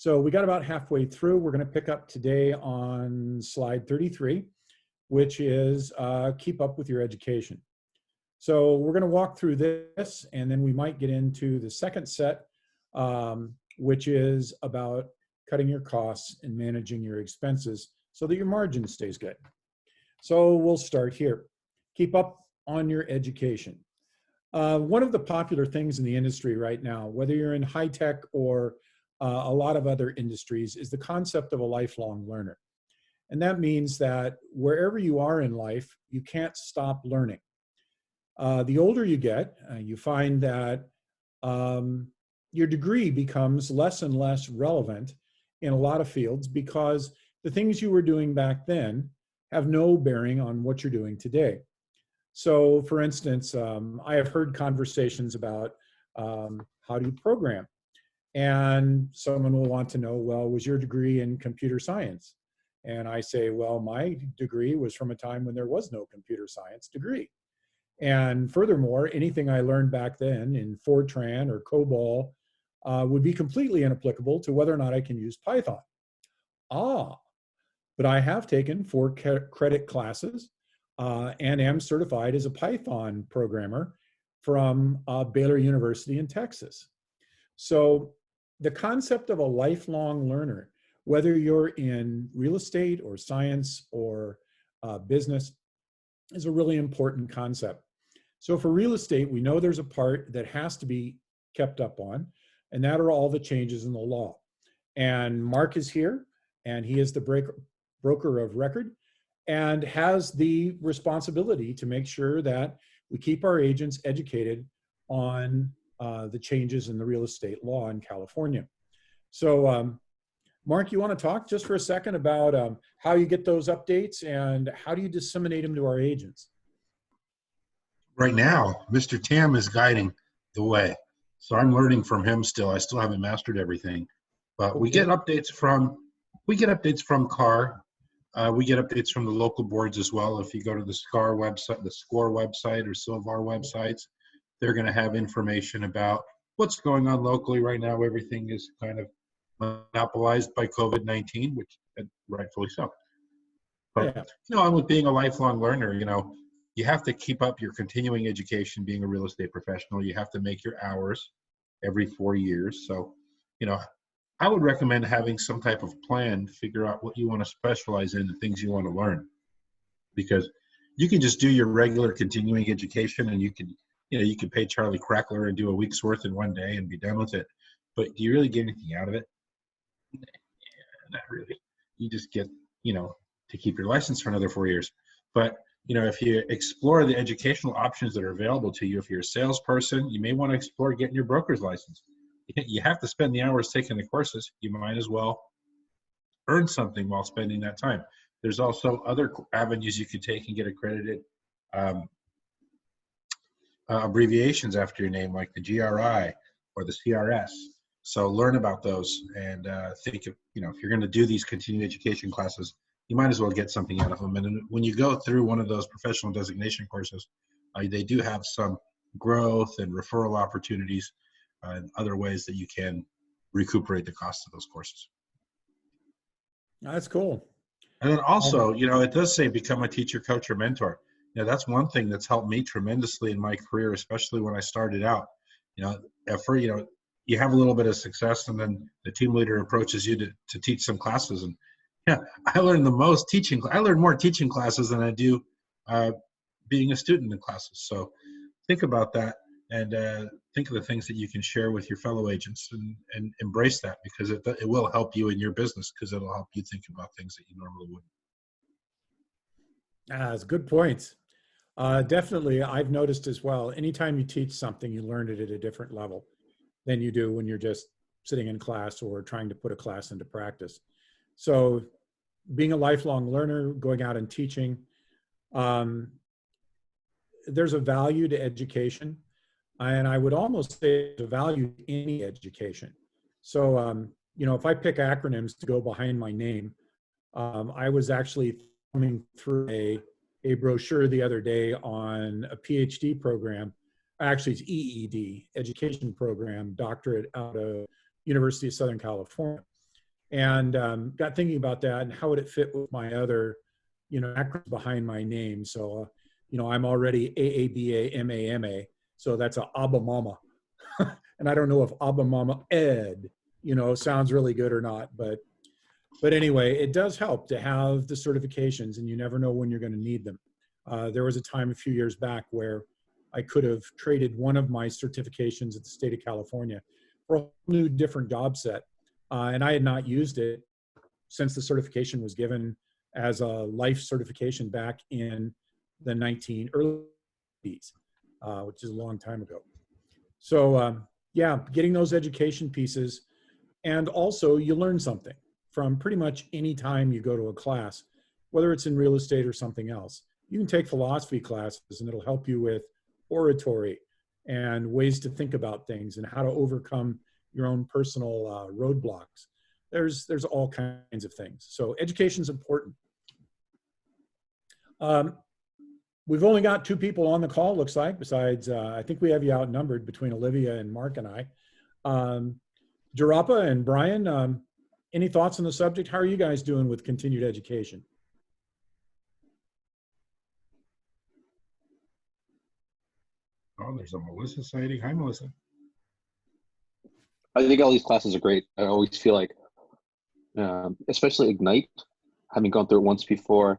So we got about halfway through. We're going to pick up today on slide 33, which is keep up with your education. So we're going to walk through this, and then we might get into the second set, which is about cutting your costs and managing your expenses so that your margin stays good. So we'll start here. Keep up on your education. One of the popular things in the industry right now, whether you're in high tech or a lot of other industries, is the concept of a lifelong learner. And that means that wherever you are in life, you can't stop learning. The older you get, you find that your degree becomes less and less relevant in a lot of fields because the things you were doing back then have no bearing on what you're doing today. So for instance, I have heard conversations about how do you program? And someone will want to know, well, was your degree in computer science? And I say, well, my degree was from a time when there was no computer science degree. And furthermore, anything I learned back then in Fortran or COBOL would be completely inapplicable to whether or not I can use Python. But I have taken 4 credit classes and am certified as a Python programmer from Baylor University in Texas. So the concept of a lifelong learner, whether you're in real estate or science or business, is a really important concept. So for real estate, we know there's a part that has to be kept up on, and that are all the changes in the law. And Mark is here, and he is the broker of record and has the responsibility to make sure that we keep our agents educated on the changes in the real estate law in California. So Mark, you want to talk just for a second about how you get those updates and how do you disseminate them to our agents? Right now, Mr. Tam is guiding the way. So I'm learning from him still. I still haven't mastered everything. But we get updates from CAR. We get updates from the local boards as well. If you go to the SCAR website, the SCORE website or Silvar websites, they're going to have information about what's going on locally right now. Everything is kind of monopolized by COVID-19, which rightfully so. But I'm with being a lifelong learner, you have to keep up your continuing education being a real estate professional. You have to make your hours every 4 years. So, I would recommend having some type of plan to figure out what you want to specialize in, the things you want to learn. Because you can just do your regular continuing education and you can pay Charlie Crackler and do a week's worth in one day and be done with it. But do you really get anything out of it? Yeah, not really. You just get, to keep your license for another 4 years. But if you explore the educational options that are available to you, if you're a salesperson, you may want to explore getting your broker's license. You have to spend the hours taking the courses. You might as well earn something while spending that time. There's also other avenues you could take and get accredited abbreviations after your name, like the GRI or the CRS. So learn about those and think if you're going to do these continuing education classes, you might as well get something out of them. And when you go through one of those professional designation courses, they do have some growth and referral opportunities and other ways that you can recuperate the cost of those courses. That's cool. And then also, it does say become a teacher, coach, or mentor. That's one thing that's helped me tremendously in my career, especially when I started out. At first, you have a little bit of success and then the team leader approaches you to teach some classes. And I learned I learned more teaching classes than I do being a student in classes. So think about that and think of the things that you can share with your fellow agents and embrace that, because it will help you in your business, because it'll help you think about things that you normally wouldn't. That's good points. Definitely, I've noticed as well, anytime you teach something, you learn it at a different level than you do when you're just sitting in class or trying to put a class into practice. So being a lifelong learner, going out and teaching, there's a value to education. And I would almost say there's a value to any education. So, if I pick acronyms to go behind my name, I was actually thumbing through a brochure the other day on a PhD program. Actually, it's EED, education program, doctorate out of University of Southern California. And got thinking about that and how would it fit with my other, acronyms behind my name. So, I'm already AABA-MAMA. So that's a Abba Mama. And I don't know if Abba Mama Ed, sounds really good or not. But anyway, it does help to have the certifications, and you never know when you're going to need them. There was a time a few years back where I could have traded one of my certifications at the state of California for a whole new different job set. And I had not used it since the certification was given as a life certification back in the early 80s, which is a long time ago. So yeah, getting those education pieces, and also you learn something from pretty much any time you go to a class, whether it's in real estate or something else. You can take philosophy classes and it'll help you with oratory and ways to think about things and how to overcome your own personal roadblocks. There's all kinds of things. So education's important. We've only got 2 people on the call, looks like, besides, I think we have you outnumbered between Olivia and Mark and I. Jarapa and Brian, any thoughts on the subject? How are you guys doing with continued education? Oh, there's a Melissa sighting. Hi, Melissa. I think all these classes are great. I always feel like, especially Ignite, having gone through it once before,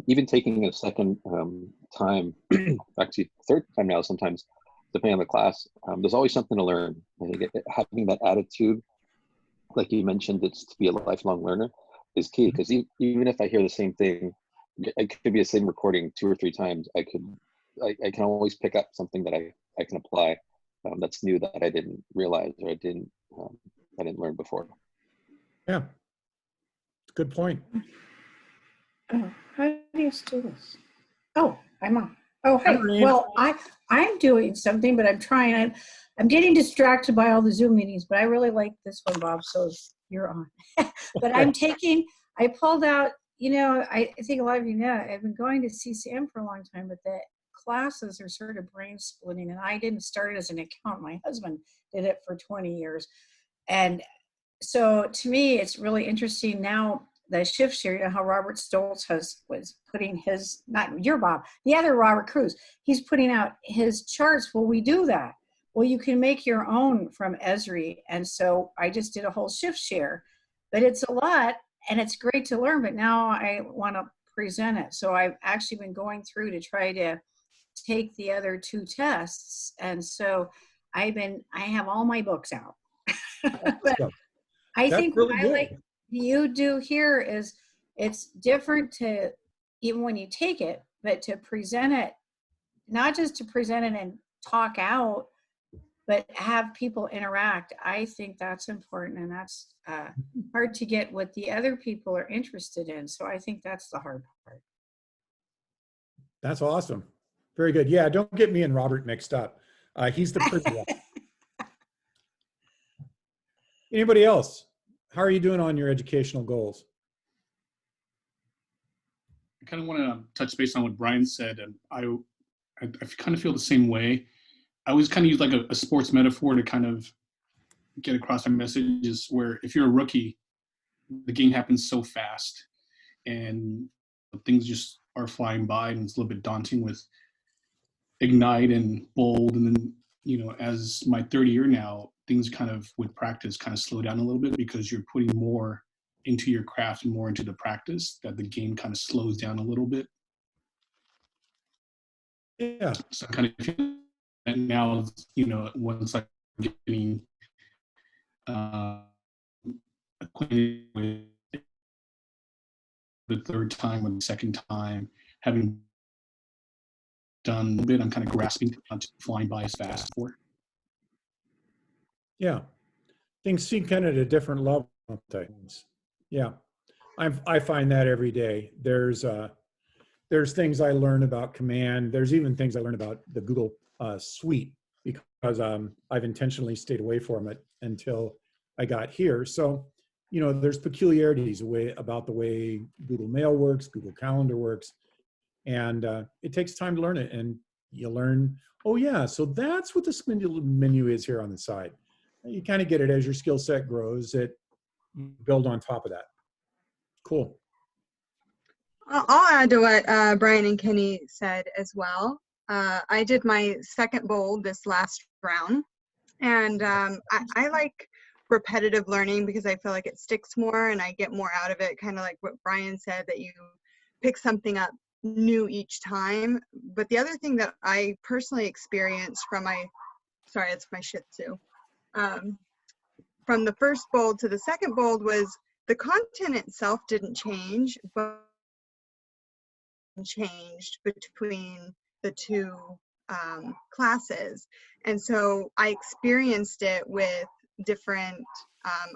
even taking it a second time, actually third time now sometimes, depending on the class, there's always something to learn. I think having that attitude, like you mentioned, it's to be a lifelong learner, is key. Because even if I hear the same thing, it could be the same recording 2 or 3 times, I can always pick up something that I can apply that's new that I didn't realize or I didn't learn before. Yeah, good point. Oh, how do you do this? Oh, I'm on. Oh, hey. Hi, Well, I'm doing something, but I'm trying. I'm getting distracted by all the Zoom meetings, but I really like this one, Bob. So you're on. But I pulled out. I think a lot of you know I've been going to CCM for a long time, but the classes are sort of brain splitting, and I didn't start it as an accountant. My husband did it for 20 years, and so to me, it's really interesting now. The shifts here, how Robert Stolz was putting his, not your Bob, the other Robert Cruz, he's putting out his charts. Well, we do that. Well, you can make your own from Esri. And so I just did a whole shift share, but it's a lot and it's great to learn, but now I want to present it. So I've actually been going through to try to take the other 2 tests. And so I have all my books out. But I think really what I good. like you do here is it's different to, even when you take it, but to present it, not just to present it and talk out, but have people interact. I think that's important, and that's hard to get what the other people are interested in. So I think that's the hard part. That's awesome. Very good. Yeah, don't get me and Robert mixed up. He's the pretty one. Anybody else? How are you doing on your educational goals? I kind of want to touch base on what Brian said, and I kind of feel the same way. I always kind of use like a sports metaphor to kind of get across my messages, where if you're a rookie, the game happens so fast and things just are flying by, and it's a little bit daunting with Ignite and Bold. And then, as my 3rd year now, things kind of with practice kind of slow down a little bit because you're putting more into your craft and more into the practice, that the game kind of slows down a little bit. Yeah. So I kind of feel that now, once I'm getting acquainted with the 3rd time or the 2nd time, having done a bit, I'm kind of grasping, not just flying by as fast for. Yeah. Things seem kind of at a different level, don't they? Yeah. I find that every day. There's things I learn about command. There's even things I learn about the Google Suite because I've intentionally stayed away from it until I got here. So, there's peculiarities about the way Google Mail works, Google Calendar works, and it takes time to learn it. And you learn, oh yeah, so that's what this menu is here on the side. You kind of get it as your skill set grows. build on top of that. Cool. I'll add to what Brian and Kenny said as well. I did my second bold this last round, and I like repetitive learning because I feel like it sticks more and I get more out of it, kind of like what Brian said, that you pick something up new each time. But the other thing that I personally experienced from sorry, it's my Shih Tzu, from the first bold to the second bold was the content itself didn't change, but changed between the two classes. And so I experienced it with different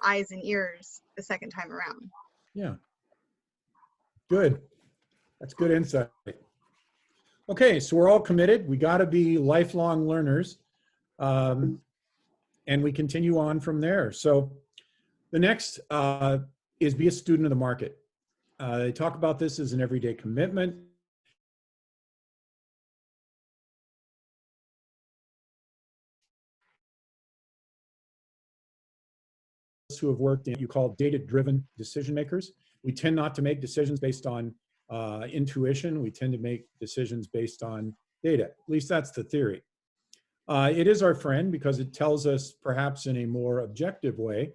eyes and ears the second time around. Yeah. Good. That's good insight. Okay, so we're all committed. We got to be lifelong learners. And we continue on from there. So the next is be a student of the market. They talk about this as an everyday commitment. Who have worked in, you call data-driven decision makers. We tend not to make decisions based on intuition. We tend to make decisions based on data. At least that's the theory. It is our friend because it tells us, perhaps in a more objective way,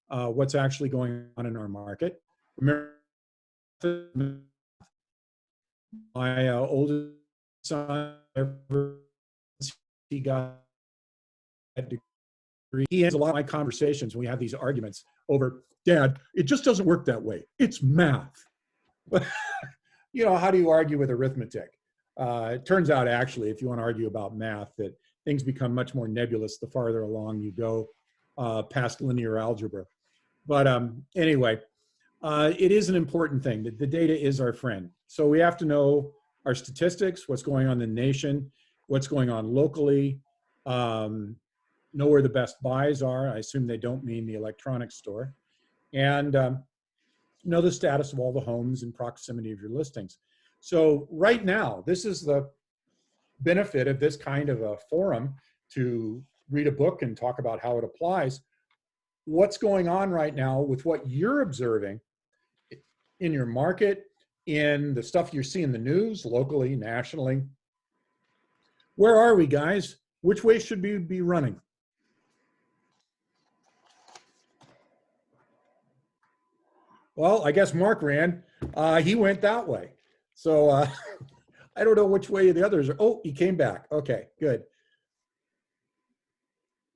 what's actually going on in our market. Remember, my oldest son, he got a degree. He has a lot of my conversations when we have these arguments over, Dad, it just doesn't work that way. It's math. You know, how do you argue with arithmetic? It turns out, actually, if you want to argue about math, that things become much more nebulous the farther along you go past linear algebra. But anyway, it is an important thing. The data is our friend. So we have to know our statistics, what's going on in the nation, what's going on locally, know where the best buys are. I assume they don't mean the electronics store. And know the status of all the homes in proximity of your listings. So right now, this is the benefit of this kind of a forum, to read a book and talk about how it applies. What's going on right now with what you're observing in your market, in the stuff you see in the news, locally, nationally. Where are we, guys? Which way should we be running? Well, I guess Mark ran. He went that way. So I don't know which way the others are. Oh, he came back. Okay, good.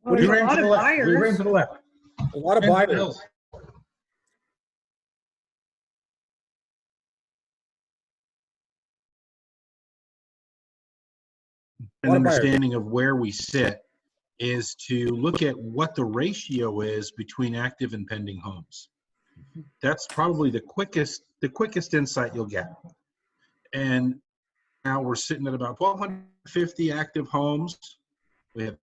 Well, We there's a ran lot to the of left. We ran buyers. to the left. A lot of And to the buyers. hills. An understanding of where we sit is to look at what the ratio is between active and pending homes. That's probably the quickest insight you'll get. And now we're sitting at about 1,250 active homes. We have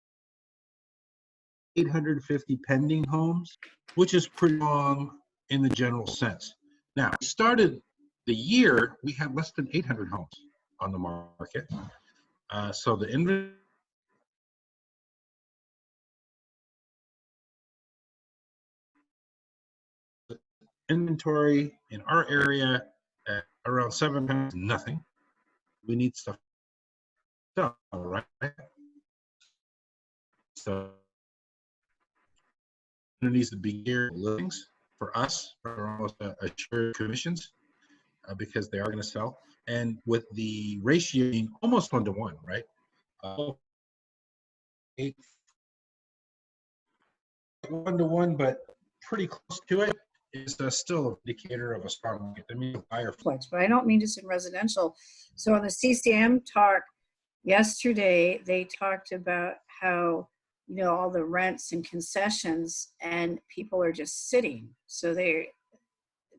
850 pending homes, which is pretty long in the general sense. Now, we started the year, we had less than 800 homes on the market. So the inventory in our area at around 7 is nothing. We need stuff, right? So it needs to be here listings for us are almost assured commissions because they are going to sell, and with the ratio being almost 1-to-1, right? 1-to-1, but pretty close to it is still an indicator of a strong market. I mean, buyer. But I don't mean just in residential. So on the CCM talk yesterday, they talked about how, you know, all the rents and concessions and people are just sitting. So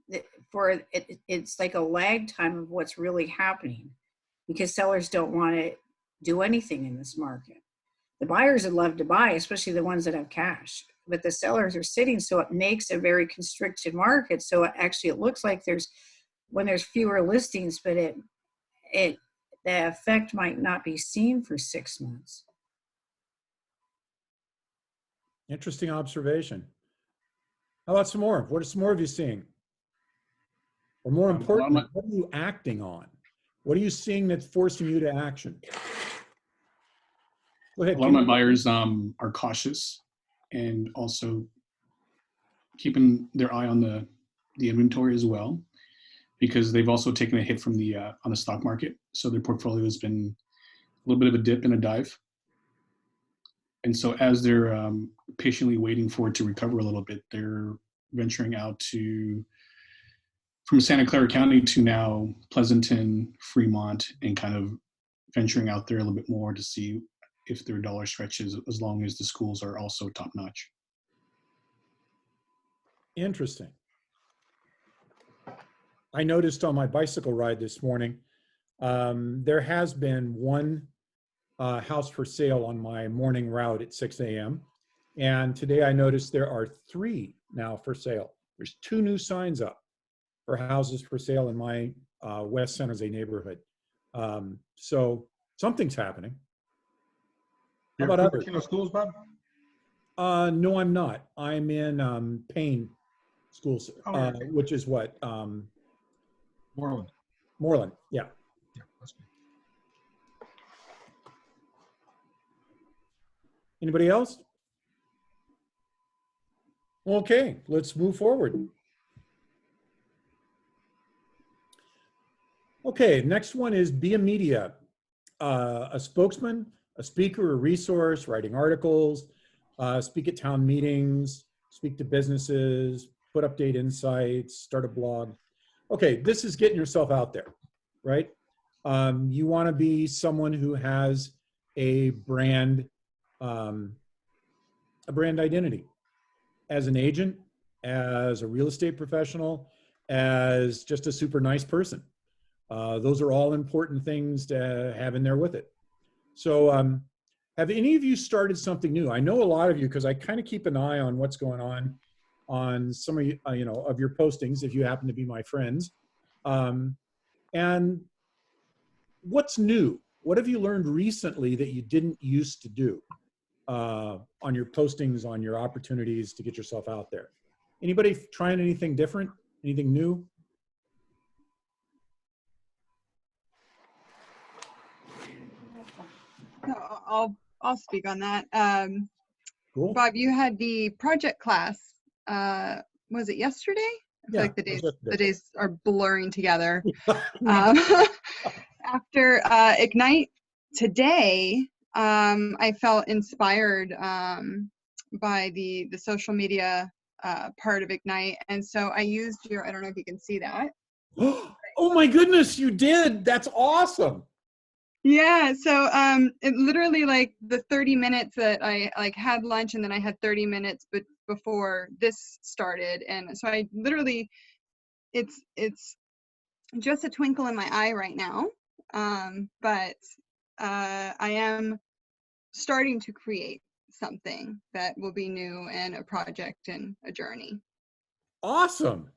it's like a lag time of what's really happening, because sellers don't want to do anything in this market. The buyers would love to buy, especially the ones that have cash, but the sellers are sitting, so it makes a very constricted market. So it looks like when there's fewer listings, but the effect might not be seen for 6 months. Interesting observation. How about some more? What are some more of you seeing? Or more importantly, what are you acting on? What are you seeing that's forcing you to action? Go ahead. A lot of my buyers are cautious and also keeping their eye on the inventory as well, because they've also taken a hit from the on the stock market. So their portfolio has been a little bit of a dip and a dive. And so as they're patiently waiting for it to recover a little bit, they're venturing out from Santa Clara County to now Pleasanton, Fremont, and kind of venturing out there a little bit more to see if their dollar stretches, as long as the schools are also top notch. Interesting. I noticed on my bicycle ride this morning, there has been one house for sale on my morning route at 6 a.m. And today I noticed there are 3 now for sale. There's 2 new signs up for houses for sale in my West San Jose neighborhood. So something's happening. How about others? Cupertino schools, Bob? No, I'm not. I'm in Payne schools, which is what? Moreland. Moreland, yeah. Yeah, that's me. Anybody else? Okay, let's move forward. Okay, next one is be a media, a spokesman, a speaker, a resource, writing articles, speak at town meetings, speak to businesses, put up data insights, start a blog. Okay, this is getting yourself out there, right? You want to be someone who has a brand identity as an agent, as a real estate professional, as just a super nice person. Those are all important things to have in there with it. So have any of you started something new? I know a lot of you, because I kind of keep an eye on what's going on some of you, of your postings, if you happen to be my friends. And what's new? What have you learned recently that you didn't used to do on your postings, on your opportunities to get yourself out there? Anybody trying anything different? Anything new? I'll speak on that. Cool. Bob, you had the project class. Was it yesterday? I feel like the days are blurring together. After Ignite today, I felt inspired by the social media part of Ignite, and so I used I don't know if you can see that. Oh my goodness, you did! That's awesome. Yeah, so it literally, like, the 30 minutes that I had lunch, and then I had 30 minutes before this started, and so I literally, it's just a twinkle in my eye right now, but I am starting to create something that will be new and a project and a journey. Awesome.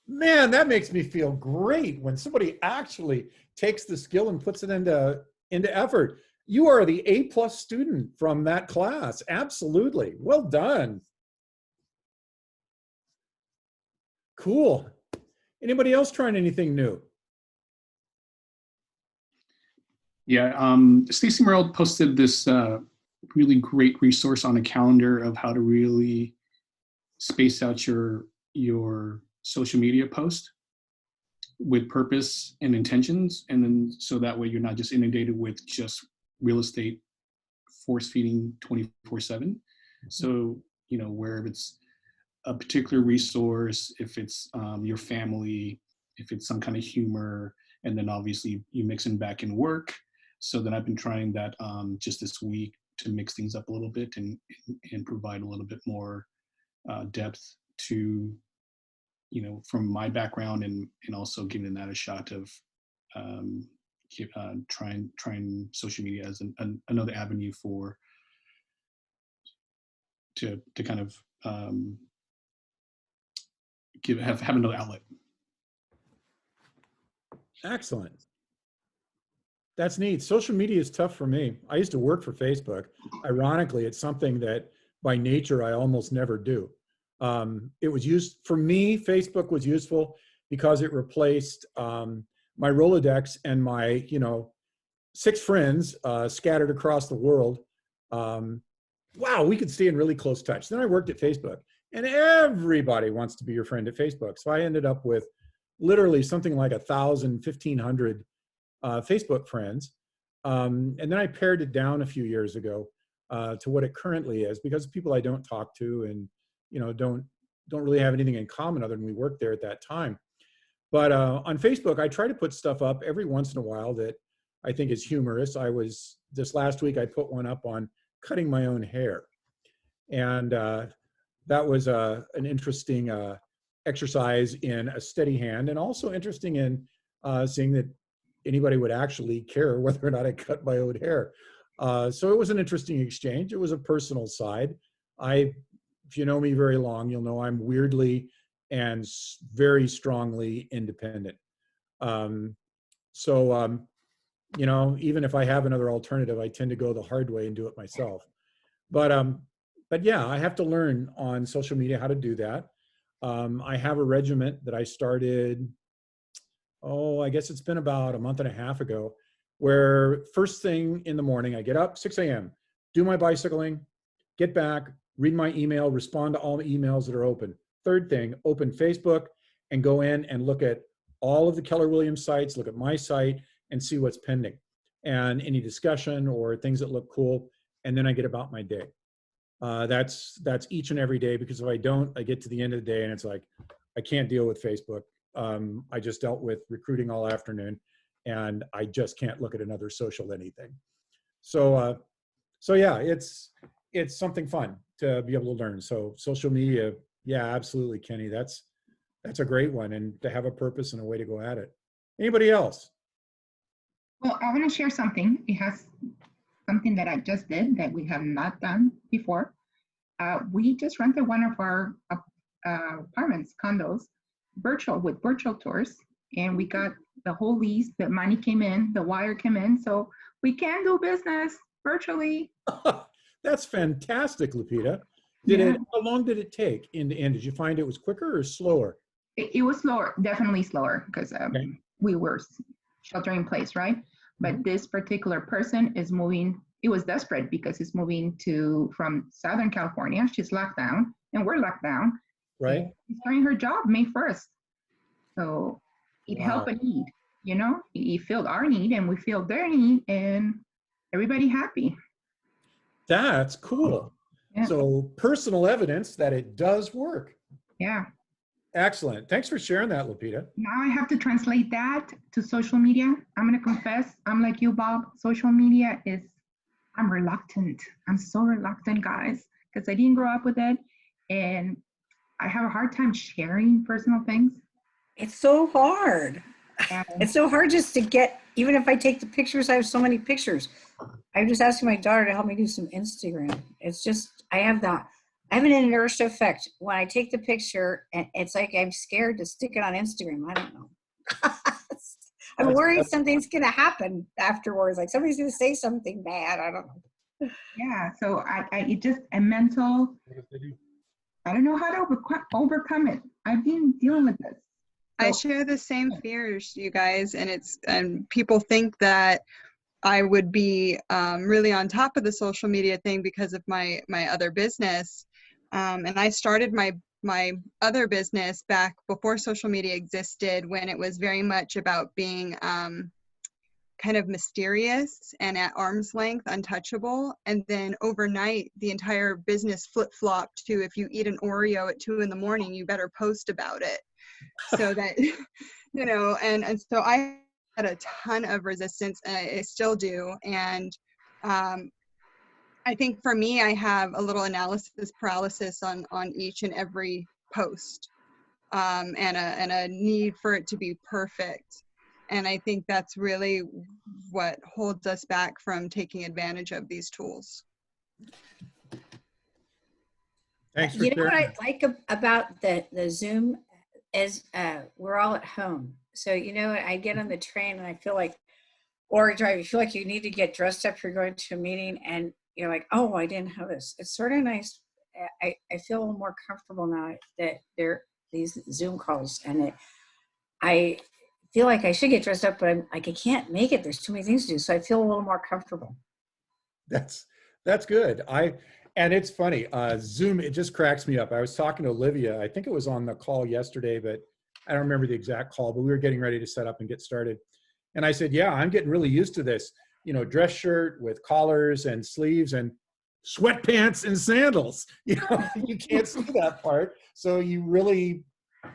Man, that makes me feel great when somebody actually takes the skill and puts it into effort. You are the A+ student from that class. Absolutely. Well done. Cool. Anybody else trying anything new? Yeah, Stacey Merrill posted this really great resource on a calendar of how to really space out your social media post with purpose and intentions, and then so that way you're not just inundated with just real estate force feeding 24/7. So, where it's a particular resource, if it's your family, if it's some kind of humor, and then obviously you mix in back in work. So then I've been trying that just this week to mix things up a little bit and provide a little bit more depth to, from my background, and also giving that a shot of trying social media as another avenue to kind of have another outlet. Excellent. That's neat. Social media is tough for me. I used to work for Facebook. Ironically, it's something that by nature I almost never do. It was used, for me, Facebook was useful because it replaced my Rolodex and my, 6 friends scattered across the world. Wow, we could stay in really close touch. Then I worked at Facebook, and everybody wants to be your friend at Facebook. So I ended up with literally something like 1,000, 1,500 Facebook friends. And then I pared it down a few years ago to what it currently is, because people I don't talk to and don't really have anything in common other than we worked there at that time. But on Facebook, I try to put stuff up every once in a while that I think is humorous. This last week, I put one up on cutting my own hair. And that was an interesting exercise in a steady hand, and also interesting in seeing that anybody would actually care whether or not I cut my own hair. So it was an interesting exchange. It was a personal side. If you know me very long, you'll know I'm weirdly and very strongly independent. Even if I have another alternative, I tend to go the hard way and do it myself. But yeah, I have to learn on social media how to do that. I have a regiment that I started, I guess it's been about a month and a half ago, where first thing in the morning, I get up 6 a.m., do my bicycling, get back, read my email, respond to all the emails that are open. Third thing, open Facebook and go in and look at all of the Keller Williams sites, look at my site, and see what's pending and any discussion or things that look cool. And then I get about my day. That's each and every day, because if I don't, I get to the end of the day and it's like, I can't deal with Facebook. I just dealt with recruiting all afternoon, and I just can't look at another social anything. So yeah, it's something fun to be able to learn. So social media, yeah, absolutely, Kenny. That's a great one, and to have a purpose and a way to go at it. Anybody else? Well, I want to share something. It has something that I just did that we have not done before. We just rented one of our apartments, condos, with virtual tours, and we got the whole lease. The money came in, the wire came in, so we can do business virtually. That's fantastic, Lupita. How long did it take in the end? Did you find it was quicker or slower? It was slower, definitely slower, because we were sheltering in place, right? But this particular person is moving. It was desperate because he's moving from Southern California. She's locked down, and we're locked down. Right. She's starting her job May 1st. So it helped a need, He filled our need, and we filled their need, and everybody happy. That's cool. Yeah. So personal evidence that it does work. Yeah. Excellent. Thanks for sharing that, Lupita. Now I have to translate that to social media. I'm going to confess, I'm like you, Bob. Social media I'm reluctant. I'm so reluctant, guys, because I didn't grow up with it. And I have a hard time sharing personal things. It's so hard. It's so hard just to get, even if I take the pictures, I have so many pictures. I'm just asking my daughter to help me do some Instagram. It's just, I have an inertia effect. When I take the picture, and it's like I'm scared to stick it on Instagram. I don't know. I'm worried something's going to happen afterwards. Like somebody's going to say something bad. I don't know. Yeah. So it just a mental, I don't know how to overcome it. I've been dealing with this. I share the same fears, you guys, and people think that I would be really on top of the social media thing because of my other business. And I started my other business back before social media existed, when it was very much about being kind of mysterious and at arm's length, untouchable. And then overnight, the entire business flip-flopped to, if you eat an Oreo at 2 a.m, you better post about it. So that, and so I had a ton of resistance, and I still do. And I think for me, I have a little analysis paralysis on each and every post, and a need for it to be perfect. And I think that's really what holds us back from taking advantage of these tools. Thanks for sharing. What I that. like about the Zoom is we're all at home. So, I get on the train and I feel like, or drive, you feel like you need to get dressed up. You're going to a meeting and you're like, oh, I didn't have this. It's sort of nice. I feel a little more comfortable now that there these Zoom calls, and I feel like I should get dressed up, but I'm like, I can't make it. There's too many things to do. So I feel a little more comfortable. That's good. And it's funny, Zoom, it just cracks me up. I was talking to Olivia, I think it was on the call yesterday, but I don't remember the exact call, but we were getting ready to set up and get started. And I said, yeah, I'm getting really used to this, dress shirt with collars and sleeves and sweatpants and sandals. You can't see that part. So you really,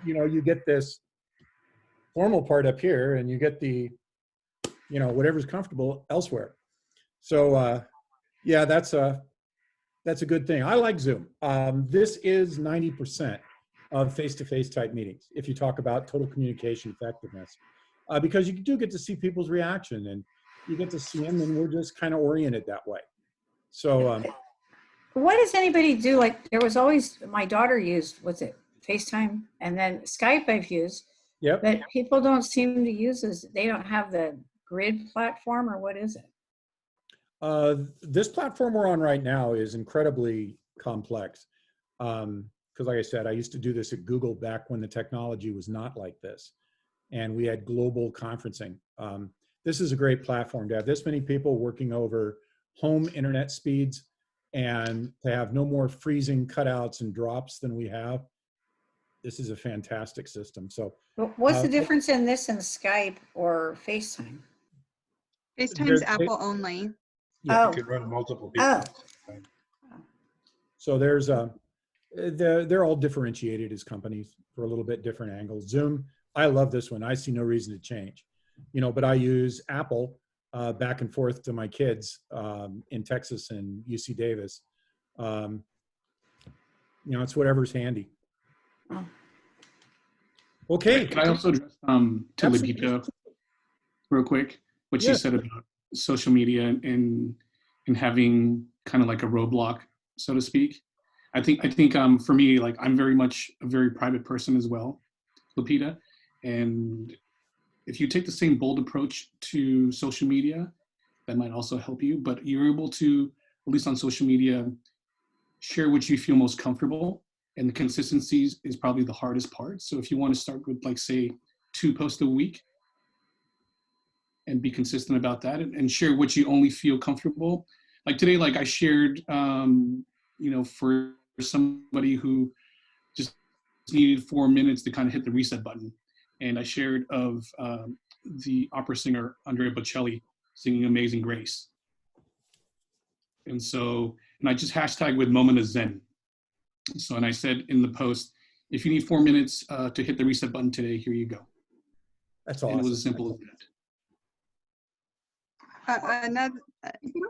you get this formal part up here and you get the, whatever's comfortable elsewhere. So yeah, that's a good thing. I like Zoom. This is 90% of face-to-face type meetings, if you talk about total communication effectiveness, because you do get to see people's reaction and you get to see them, and we're just kind of oriented that way. So what does anybody do? Like, there was always, my daughter used, what's it, FaceTime, and then Skype I've used. Yep. But people don't seem to use this. They don't have the grid platform, or what is it? This platform we're on right now is incredibly complex. Because like I said, I used to do this at Google back when the technology was not like this. And we had global conferencing. This is a great platform to have this many people working over home internet speeds and to have no more freezing cutouts and drops than we have. This is a fantastic system. So what's the difference in this and Skype or FaceTime? FaceTime's Apple only. Yeah, You could run multiple people. So there's they're all differentiated as companies for a little bit different angles. Zoom, I love this one. I see no reason to change, but I use Apple back and forth to my kids in Texas and UC Davis. It's whatever's handy. Okay. Can I also address to Lupita real quick what she said about social media and having kind of like a roadblock, so to speak? I think for me, like, I'm very much a very private person as well, Lupita, and if you take the same bold approach to social media, that might also help you. But you're able to, at least on social media, share what you feel most comfortable, and the consistency is probably the hardest part. So if you want to start with, like, say, 2 posts a week and be consistent about that, and share what you only feel comfortable. Like today, like I shared, for somebody who just needed 4 minutes to kind of hit the reset button. And I shared of the opera singer, Andrea Bocelli, singing Amazing Grace. And I just hashtag with moment of Zen. So, and I said in the post, if you need 4 minutes to hit the reset button today, here you go. That's awesome. And it was as simple as that.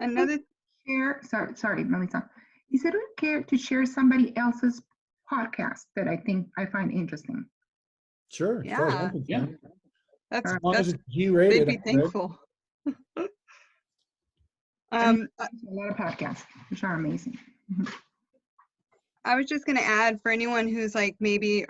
Another share. Sorry, Melissa. Is it okay to share somebody else's podcast that I find interesting? Sure. Yeah. That's G-rated. they'd be thankful. A lot of podcasts, which are amazing. I was just going to add, for anyone who's like maybe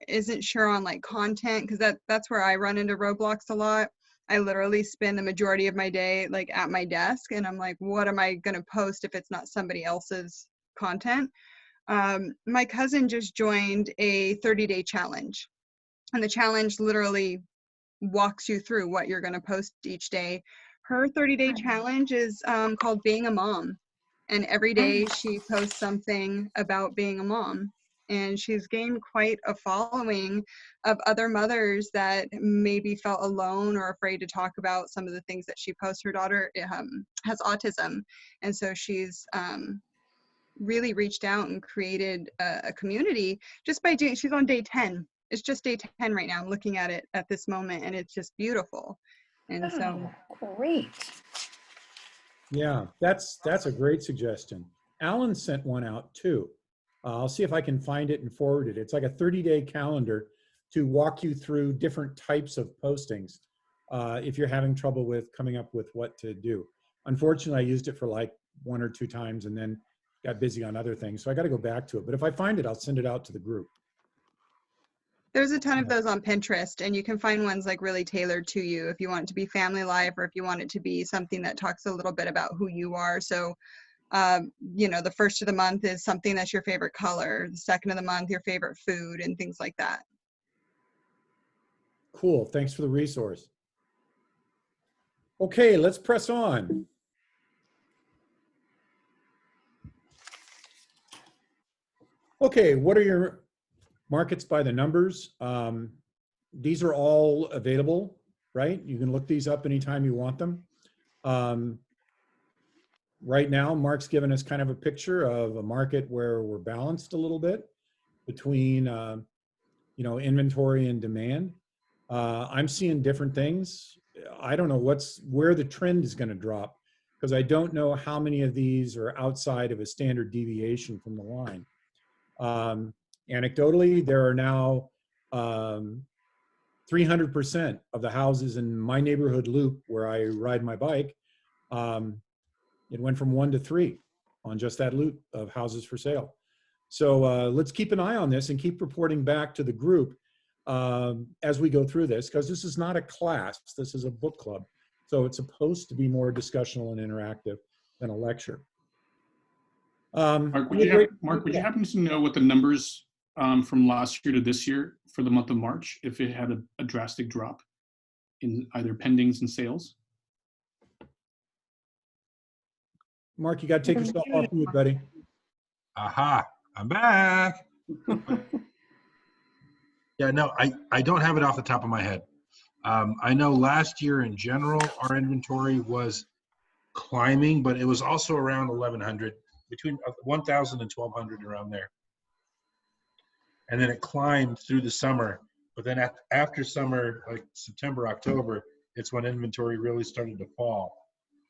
isn't sure on like content, because that's where I run into roadblocks a lot. I literally spend the majority of my day like at my desk, and I'm like, what am I going to post if it's not somebody else's content? My cousin just joined a 30-day challenge, and the challenge literally walks you through what you're going to post each day. Her 30-day challenge is called Being a Mom. And every day she posts something about being a mom. And she's gained quite a following of other mothers that maybe felt alone or afraid to talk about some of the things that she posts. Her daughter has autism. And so she's really reached out and created a community just by doing, she's on day 10. It's just day 10 right now. I'm looking at it at this moment, and it's just beautiful. And so great. Yeah, that's a great suggestion. Alan sent one out too. I'll see if I can find it and forward it. It's like a 30-day calendar to walk you through different types of postings if you're having trouble with coming up with what to do. Unfortunately, I used it for like 1 or 2 times and then got busy on other things. So I got to go back to it. But if I find it, I'll send it out to the group. there's a ton of those on Pinterest, and you can find ones like really tailored to you if you want it to be family life or if you want it to be something that talks a little bit about who you are. So You know, the first of the month is something that's your favorite color, the second of the month, your favorite food, and things like that. Cool. Thanks for the resource. Okay, let's press on. Okay, what are your markets by the numbers? These are all available, right? You can look these up anytime you want them. Right now, Mark's given us kind of a picture of a market where we're balanced a little bit between, you know, inventory and demand. I'm seeing different things. I don't know where the trend is going to drop, because I don't know how many of these are outside of a standard deviation from the line. Anecdotally, there are now 300% of the houses in my neighborhood loop where I ride my bike. It went from 1 to 3 on just that loop of houses for sale. So let's keep an eye on this and keep reporting back to the group as we go through this, because this is not a class, this is a book club. So it's supposed to be more discussional and interactive than a lecture. Mark, would you happen to know what the numbers from last year to this year for the month of March, if it had a drastic drop in either pendings and sales? Mark, you got to take yourself off mute, buddy. Aha, I'm back. Yeah, no, I don't have it off the top of my head. I know last year in general, our inventory was climbing, but it was also around 1,100, between 1,000 and 1,200 around there. And then it climbed through the summer. But then after summer, like September, October, it's when inventory really started to fall.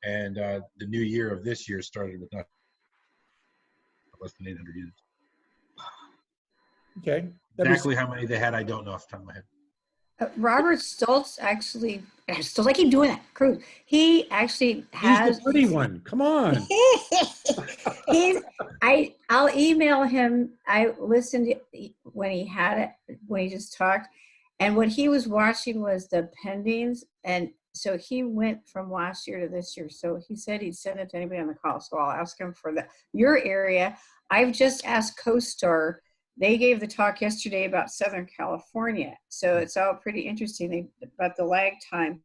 And the new year of this year started with less than 800 units. Okay. Exactly how many they had, I don't know off the top of my head. Robert Stolz actually, Stolz, I keep doing that. Cruz. He actually has. He's the pretty one. Come on. I'll email him. I listened when he had it, when he just talked, and what he was watching was the pendings, and so he went from last year to this year. So he said he'd send it to anybody on the call. So I'll ask him for your area. I've just asked CoStar. They gave the talk yesterday about Southern California. So it's all pretty interesting about the lag time.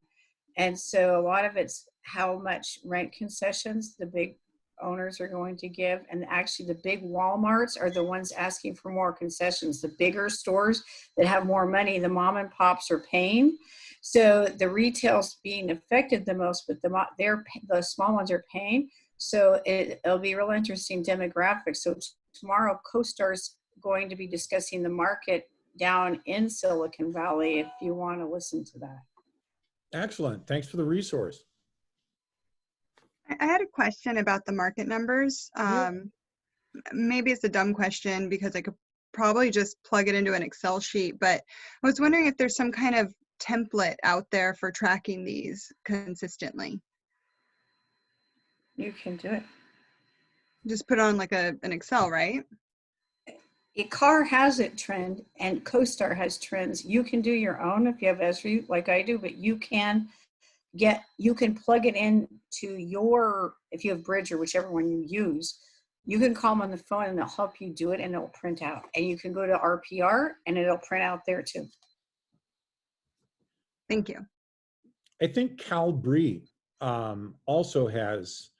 And so a lot of it's how much rent concessions the big owners are going to give. And actually the big Walmarts are the ones asking for more concessions. The bigger stores that have more money, the mom and pops are paying. So the retail's being affected the most, but the small ones are paying. So it'll be real interesting demographics. So tomorrow CoStar's going to be discussing the market down in Silicon Valley if you want to listen to that. Excellent. Thanks for the resource. I had a question about the market numbers. Maybe it's a dumb question because I could probably just plug it into an Excel sheet, but I was wondering if there's some kind of template out there for tracking these consistently. You can do it. Just put on like an Excel, right? Keller has it trend and CoStar has trends. You can do your own if you have Esri like I do, but you can plug it in to if you have Bridge or whichever one you use, you can call them on the phone and they'll help you do it and it'll print out. And you can go to RPR and it'll print out there too. Thank you. I think Cal Bree also has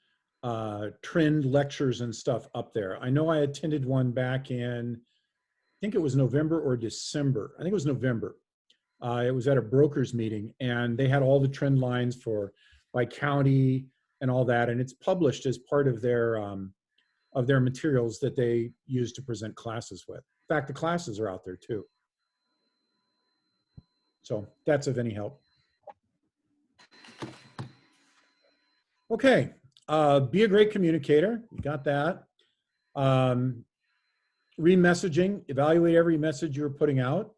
trend lectures and stuff up there. I know I attended one back in, I think it was November or December. I think it was November. It was at a broker's meeting and they had all the trend lines by county and all that. And it's published as part of their materials that they use to present classes with. In fact, the classes are out there too. So that's of any help. Okay. Be a great communicator. You got that. Re-messaging, evaluate every message you're putting out.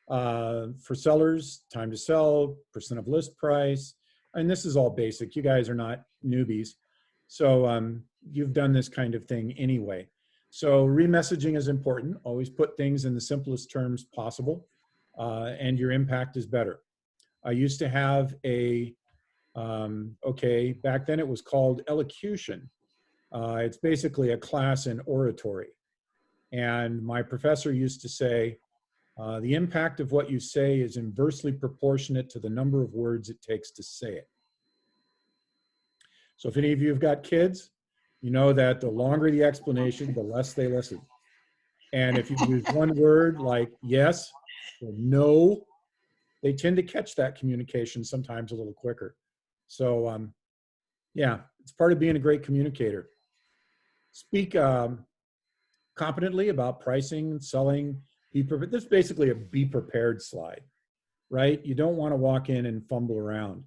For sellers, time to sell, percent of list price. And this is all basic. You guys are not newbies. So you've done this kind of thing anyway. So re-messaging is important. Always put things in the simplest terms possible. And your impact is better. I used to have back then it was called elocution. It's basically a class in oratory. And my professor used to say, the impact of what you say is inversely proportionate to the number of words it takes to say it. So if any of you have got kids, you know that the longer the explanation, the less they listen. And if you use one word like yes or no, they tend to catch that communication sometimes a little quicker. So yeah, it's part of being a great communicator. Speak competently about pricing, selling. This is basically a be prepared slide, right? You don't want to walk in and fumble around.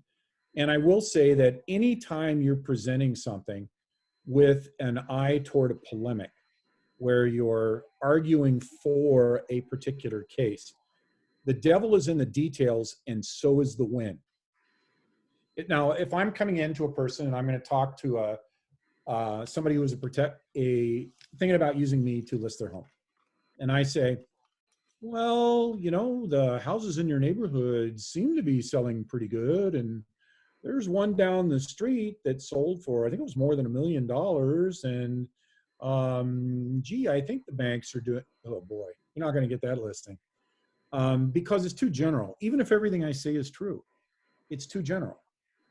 And I will say that anytime you're presenting something with an eye toward a polemic, where you're arguing for a particular case, the devil is in the details and so is the win. Now, if I'm coming into a person and I'm going to talk to somebody who is thinking about using me to list their home, and I say, well, you know, the houses in your neighborhood seem to be selling pretty good, and there's one down the street that sold for, I think it was more than $1 million, and gee, I think the banks are doing, oh boy, you're not going to get that listing because it's too general. Even if everything I say is true, it's too general.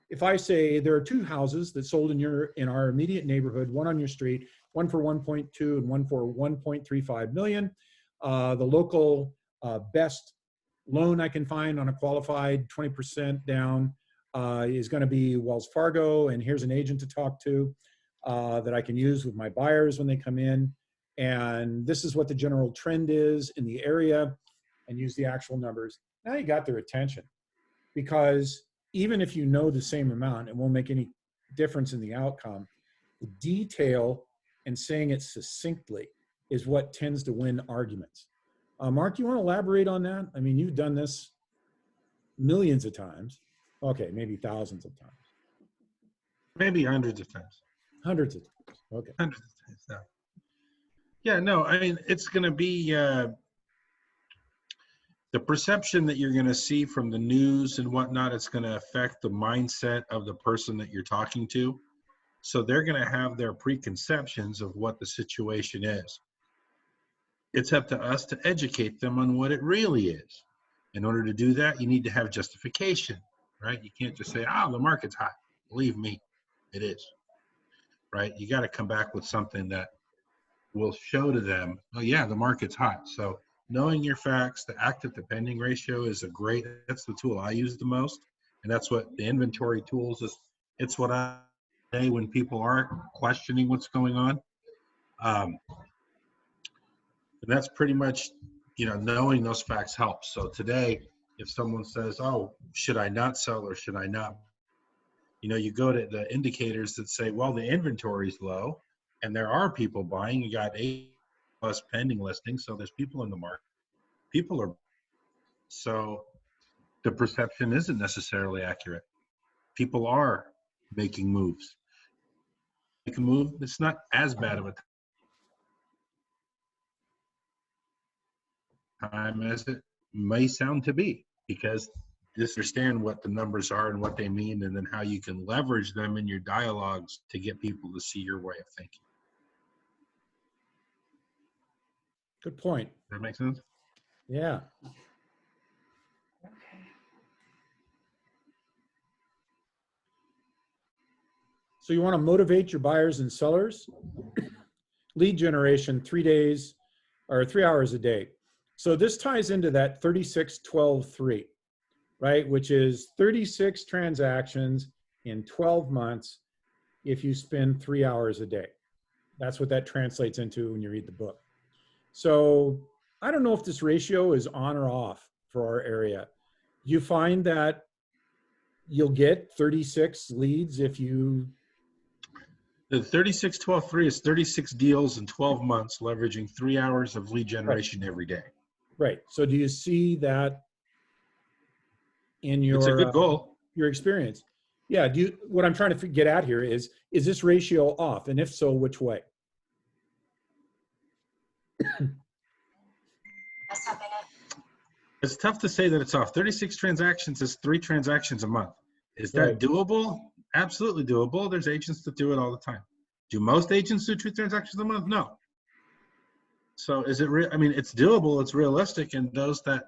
If I say there are 2 houses that sold in our immediate neighborhood, one on your street, one for 1.2 and one for 1.35 million, the local best loan I can find on a qualified 20% down is going to be Wells Fargo, and here's an agent to talk to that I can use with my buyers when they come in, and this is what the general trend is in the area, and use the actual numbers. Now you got their attention, because even if you know the same amount, it won't make any difference in the outcome. The detail and saying it succinctly is what tends to win arguments. Mark, you want to elaborate on that? I mean, you've done this millions of times. Okay, maybe thousands of times. Maybe hundreds of times. Hundreds of times. Okay. Hundreds of times now. Yeah, no, I mean, it's going to be the perception that you're going to see from the news and whatnot. It's going to affect the mindset of the person that you're talking to. So they're going to have their preconceptions of what the situation is. It's up to us to educate them on what it really is. In order to do that, you need to have justification, right? You can't just say, oh, the market's hot. Believe me, it is, right? You got to come back with something that will show to them, oh yeah, the market's hot. So knowing your facts, the active to pending ratio is that's the tool I use the most. And that's what the inventory tools is. It's what I say when people are questioning what's going on. And that's pretty much, knowing those facts helps. So today, if someone says, oh, should I not sell or should I not? You go to the indicators that say, well, the inventory is low and there are people buying. You got 8+ pending listings. So there's people in the market. People are, so the perception isn't necessarily accurate. People are making moves. Make a move, it's not as bad of a time as it may sound to be, because just understand what the numbers are and what they mean, and then how you can leverage them in your dialogues to get people to see your way of thinking. Good point. Does that make sense? Yeah. Okay. So you want to motivate your buyers and sellers. Lead generation, 3 days or 3 hours a day. So this ties into that 36-12-3, right? Which is 36 transactions in 12 months if you spend 3 hours a day. That's what that translates into when you read the book. So I don't know if this ratio is on or off for our area. You find that you'll get 36 leads if you... The 36-12-3 is 36 deals in 12 months, leveraging 3 hours of lead generation every day. Right. So do you see that in your... It's a good goal. Your experience? Yeah. What I'm trying to get at here is this ratio off? And if so, which way? It's tough to say that it's off. 36 transactions is 3 transactions a month. Is that doable? Absolutely doable. There's agents that do it all the time. Do most agents do 2 transactions a month? No. So is it real? I mean, it's doable, it's realistic, and those that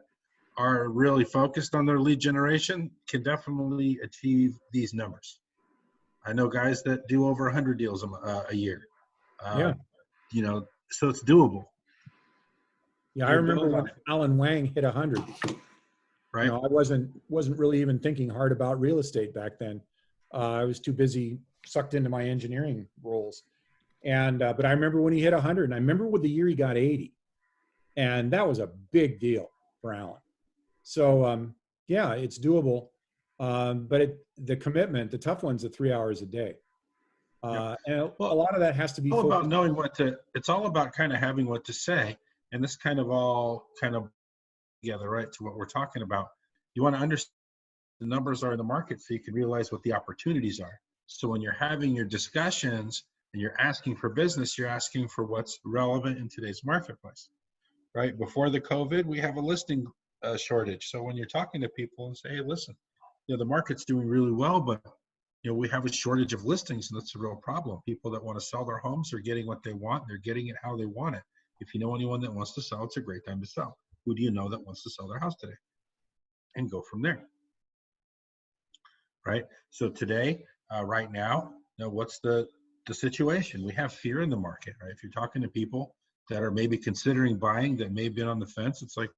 are really focused on their lead generation can definitely achieve these numbers. I know guys that do over 100 deals a year. Yeah. You know, so it's doable. Yeah, I remember when Alan Wang hit 100. Right. You know, I wasn't really even thinking hard about real estate back then. I was too busy, sucked into my engineering roles. And but I remember when he hit 100, and I remember with the year he got 80, and that was a big deal for Alan. So yeah, it's doable, but the commitment, the tough one's the 3 hours a day, and a lot of that has to be all focused. about knowing what to. It's all about kind of having what to say, and this kind of all kind of together, right, to what we're talking about. You want to understand the numbers are in the market so you can realize what the opportunities are. So when you're having your discussions and you're asking for business, you're asking for what's relevant in today's marketplace, right? Before the COVID, we have a listing shortage. So when you're talking to people and say, hey, listen, you know, the market's doing really well, but you know, we have a shortage of listings, and that's a real problem. People that want to sell their homes are getting what they want. They're getting it how they want it. If you know anyone that wants to sell, it's a great time to sell. Who do you know that wants to sell their house today? And go from there, right? So today, right now, you know, what's the situation? We have fear in the market, right? If you're talking to people that are maybe considering buying, that may have been on the fence, it's like,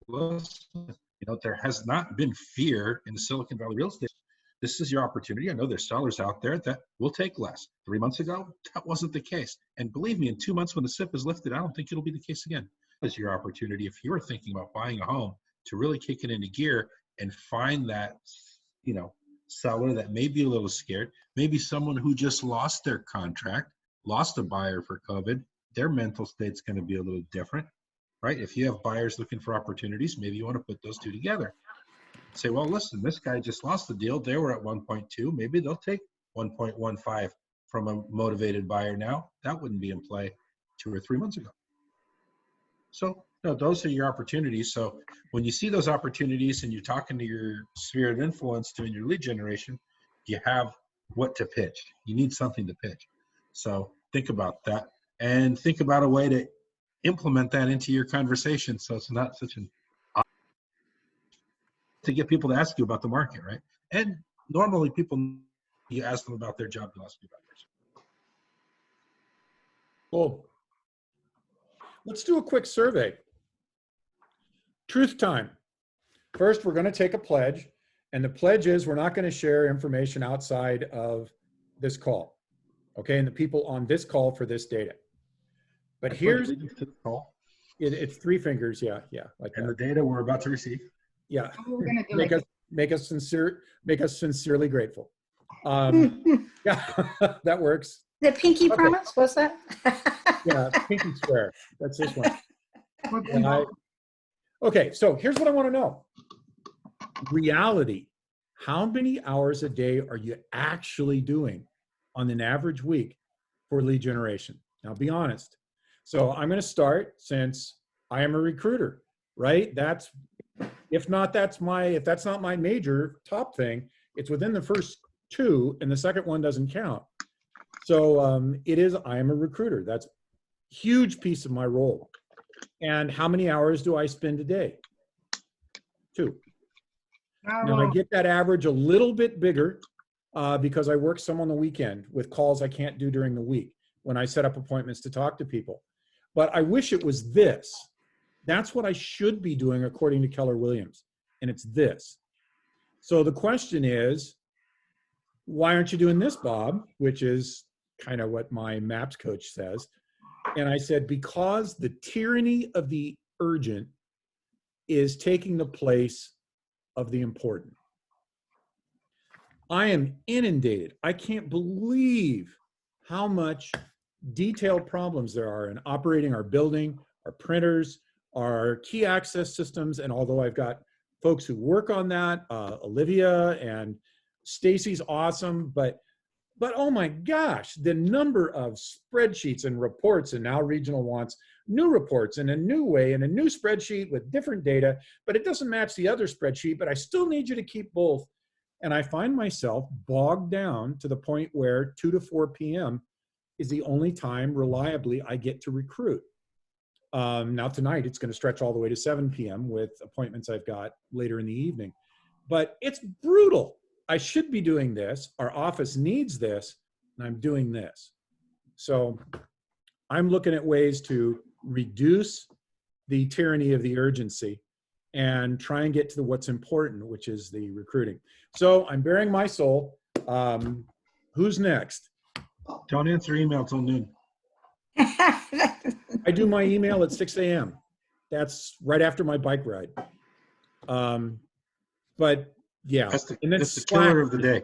listen, you know, there has not been fear in the Silicon Valley real estate. This is your opportunity. I know there's sellers out there that will take less. 3 months ago, that wasn't the case. And believe me, in 2 months when the SIP is lifted, I don't think it'll be the case again. This is your opportunity. If you're thinking about buying a home, to really kick it into gear and find that, you know, seller that may be a little scared, maybe someone who just lost their contract, lost a buyer for COVID, their mental state's going to be a little different, right? If you have buyers looking for opportunities, maybe you want to put those two together. Say, well, listen, this guy just lost the deal. They were at 1.2. Maybe they'll take 1.15 from a motivated buyer now. That wouldn't be in play 2 or 3 months ago. So, no, those are your opportunities. So when you see those opportunities and you're talking to your sphere of influence doing your lead generation, you have what to pitch. You need something to pitch. So think about that and think about a way to implement that into your conversation so it's not such an to get people to ask you about the market, right? And normally people, you ask them about their job, they'll ask you about theirs. Cool. Let's do a quick survey. Truth time. First, we're going to take a pledge, and the pledge is we're not going to share information outside of this call, okay, and the people on this call for this data. But here's it's 3 fingers, yeah, like and that. The data we're about to receive. Yeah, We're gonna do make us sincerely grateful. Yeah, that works. The pinky promise, what's that? Yeah, pinky swear. That's this one. it. Okay, so here's what I want to know. Reality. How many hours a day are you actually doing on an average week for lead generation? Now, be honest. So I'm going to start, since I am a recruiter, right? That's, if that's not my major top thing, it's within the first 2, and the second one doesn't count. So I am a recruiter. That's a huge piece of my role. And how many hours do I spend a day? 2. Now I get that average a little bit bigger because I work some on the weekend with calls I can't do during the week when I set up appointments to talk to people. But I wish it was this. That's what I should be doing according to Keller Williams. And it's this. So the question is, why aren't you doing this, Bob? Which is kind of what my MAPS coach says. And I said, because the tyranny of the urgent is taking the place of the important. I am inundated. I can't believe how much detailed problems there are in operating our building, our printers, our key access systems. And although I've got folks who work on that, Olivia and Stacy's awesome, but oh my gosh, the number of spreadsheets and reports, and now regional wants new reports in a new way, in a new spreadsheet with different data, but it doesn't match the other spreadsheet, but I still need you to keep both. And I find myself bogged down to the point where 2 to 4 p.m. is the only time reliably I get to recruit. Now tonight it's going to stretch all the way to 7 p.m. with appointments I've got later in the evening. But it's brutal. I should be doing this. Our office needs this, and I'm doing this. So I'm looking at ways to reduce the tyranny of the urgency and try and get to what's important, which is the recruiting. So I'm bearing my soul. Who's next? Don't answer email till noon. I do my email at 6 a.m. That's right after my bike ride. But yeah, That's the, and then that's the Slack, killer of the day.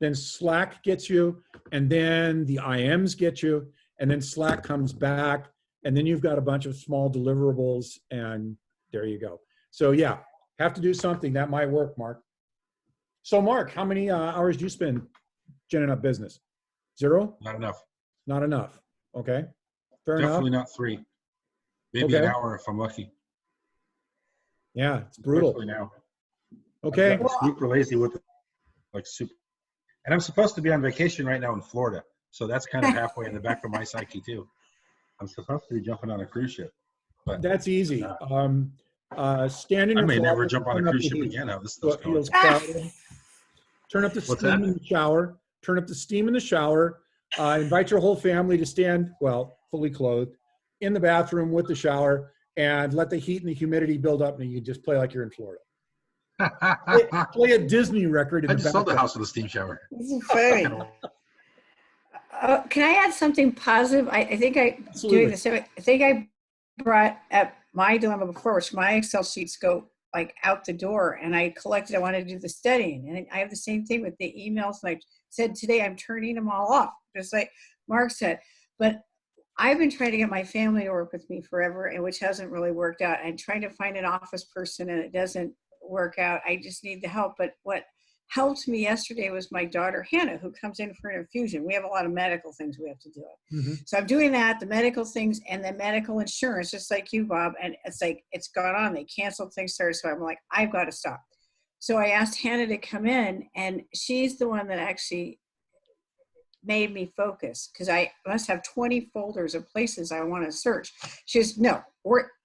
then Slack gets you, and then the IMs get you, and then Slack comes back, and then you've got a bunch of small deliverables, and there you go. So yeah, have to do something. That might work, Mark. So Mark, how many hours do you spend generating up business? 0? Not enough. Not enough. Okay. Fair Definitely enough. not 3. Maybe Okay. an hour if I'm lucky. Yeah, it's brutal. Especially now. Okay. I'm super lazy with it, like super. And I'm supposed to be on vacation right now in Florida, so that's kind of halfway in the back of my psyche too. I'm supposed to be jumping on a cruise ship, but That's easy. Stand in I your may never closet, jump on a turn up cruise the ship heat. again. How this So stuff's it going. feels crowded. Turn up the What's steam that? in the shower. Turn up the steam in the shower. Invite your whole family to stand, well, fully clothed, in the bathroom with the shower, and let the heat and the humidity build up, and you just play like you're in Florida. Play a Disney record in I the just sold the background. house with a steam shower. This is funny. Can I add something positive? I think I Absolutely. doing the same. I think I brought up my dilemma before, which my Excel sheets go like out the door, and I collected. I wanted to do the studying, and I have the same thing with the emails. Like I said today, I'm turning them all off, just like Mark said. But I've been trying to get my family to work with me forever, and which hasn't really worked out. I'm trying to find an office person, and it doesn't work out. I just need the help. But what helped me yesterday was my daughter Hannah, who comes in for an infusion. We have a lot of medical things we have to do. So I'm doing that, the medical things, and the medical insurance, just like you, Bob. And it's like it's gone on. They canceled things there, so I'm like, I've got to stop. So I asked Hannah to come in, and she's the one that actually made me focus, because I must have 20 folders of places I want to search. She goes, no,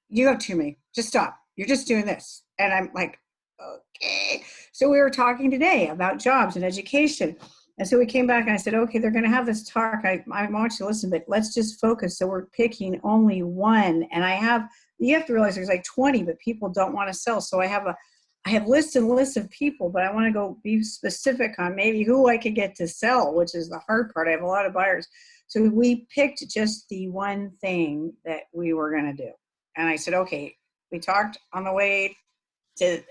you have too many. Just stop. You're just doing this. And I'm like, okay. So we were talking today about jobs and education. And so we came back and I said, okay, they're going to have this talk. I want you to listen, but let's just focus. So we're picking only one. And you have to realize there's like 20, but people don't want to sell. So I have lists and lists of people, but I want to go be specific on maybe who I could get to sell, which is the hard part. I have a lot of buyers. So we picked just the one thing that we were going to do. And I said, okay, we talked on the way to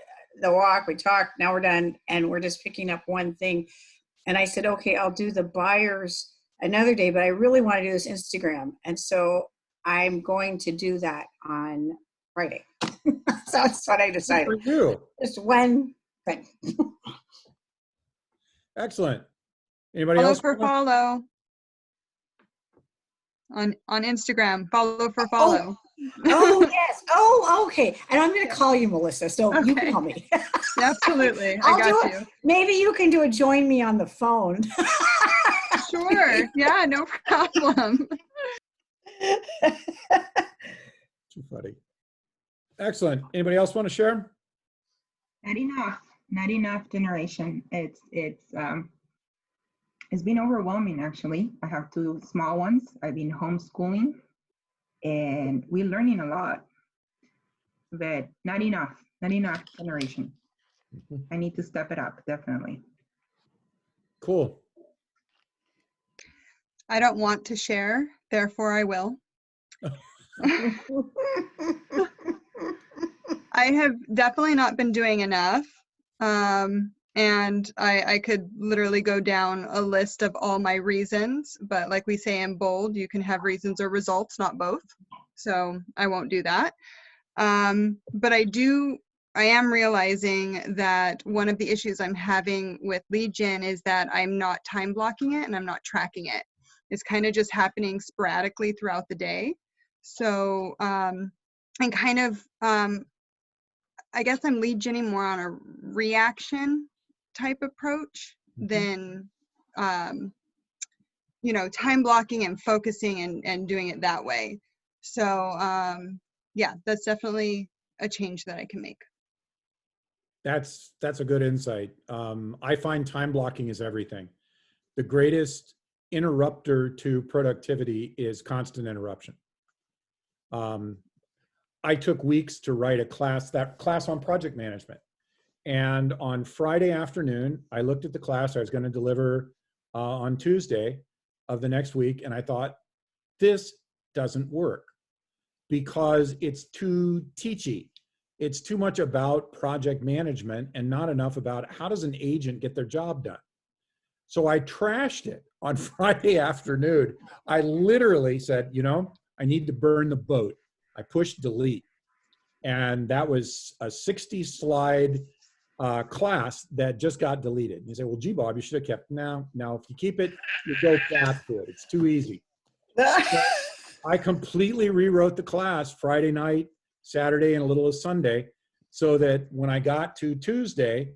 the walk. We talked, now we're done. And we're just picking up one thing. And I said, okay, I'll do the buyers another day, but I really want to do this Instagram. And so I'm going to do that on Friday. So that's what I decided. Good for you. Just one thing. Excellent. Anybody Follow else? for follow. On Instagram, follow for follow. Oh, yes. Oh, okay. And I'm going to call you, Melissa, so you can call me. Absolutely. I I'll got do you. it. Maybe you can do a join me on the phone. Sure. Yeah, no problem. Too funny. Excellent. Anybody else want to share? Not enough generation. It's been overwhelming, actually. I have 2 small ones. I've been homeschooling, and we're learning a lot, but not enough generation. I need to step it up, definitely. Cool. I don't want to share, therefore I will. I have definitely not been doing enough. And I could literally go down a list of all my reasons, but like we say in bold, you can have reasons or results, not both. So I won't do that. But I am realizing that one of the issues I'm having with lead gen is that I'm not time blocking it and I'm not tracking it. It's kind of just happening sporadically throughout the day. So, and kind of, I guess I'm lead genning more on a reaction type approach than, time blocking and focusing and doing it that way. So yeah, that's definitely a change that I can make. That's a good insight. I find time blocking is everything. The greatest interrupter to productivity is constant interruption. I took weeks to write that class on project management. And on Friday afternoon, I looked at the class I was going to deliver on Tuesday of the next week. And I thought, this doesn't work because it's too teachy. It's too much about project management and not enough about how does an agent get their job done. So I trashed it on Friday afternoon. I literally said, I need to burn the boat. I pushed delete. And that was a 60-slide class that just got deleted. And you say, well, gee, Bob, you should have kept. Now, if you keep it, you go back to it. It's too easy. So I completely rewrote the class Friday night, Saturday, and a little of Sunday, so that when I got to Tuesday,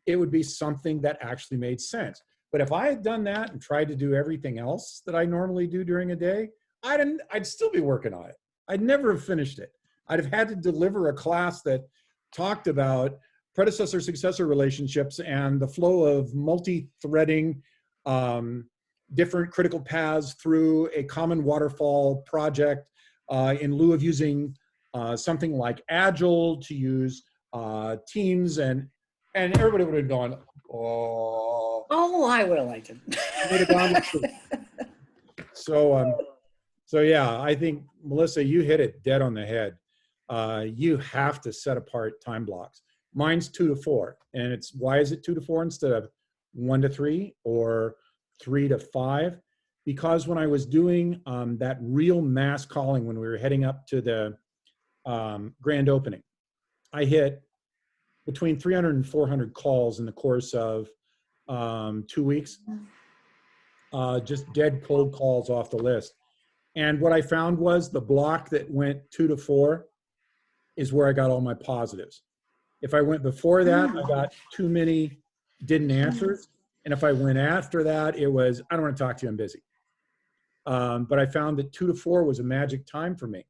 it would be something that actually made sense. But if I had done that and tried to do everything else that I normally do during a day, I'd still be working on it. I'd never have finished it. I'd have had to deliver a class that talked about predecessor-successor relationships and the flow of multi-threading different critical paths through a common waterfall project in lieu of using something like Agile to use Teams, and everybody would have gone, oh. Oh, I would have liked it. So yeah, I think, Melissa, you hit it dead on the head. You have to set apart time blocks. Mine's 2 to 4, and why is it 2 to 4 instead of 1 to 3 or 3 to 5? Because when I was doing that real mass calling when we were heading up to the grand opening, I hit between 300 and 400 calls in the course of 2 weeks, just dead cold calls off the list. And what I found was the block that went 2 to 4 is where I got all my positives. If I went before that, I got too many didn't answers. And if I went after that, it was, I don't want to talk to you, I'm busy. But I found that 2 to 4 was a magic time for me.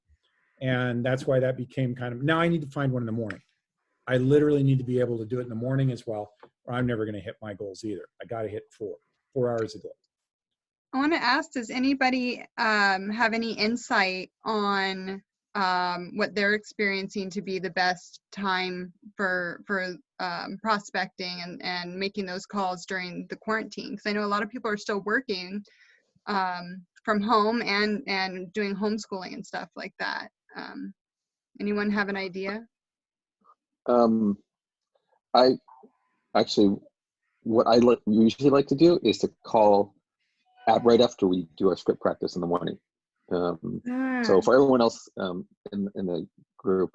And that's why that became now I need to find one in the morning. I literally need to be able to do it in the morning as well, or I'm never going to hit my goals either. I got to hit 4 hours a day. I want to ask, does anybody have any insight on what they're experiencing to be the best time for prospecting and making those calls during the quarantine? Because I know a lot of people are still working from home and doing homeschooling and stuff like that. Anyone have an idea? I actually, what I usually like to do is to call right after we do our script practice in the morning. So for everyone else in the group,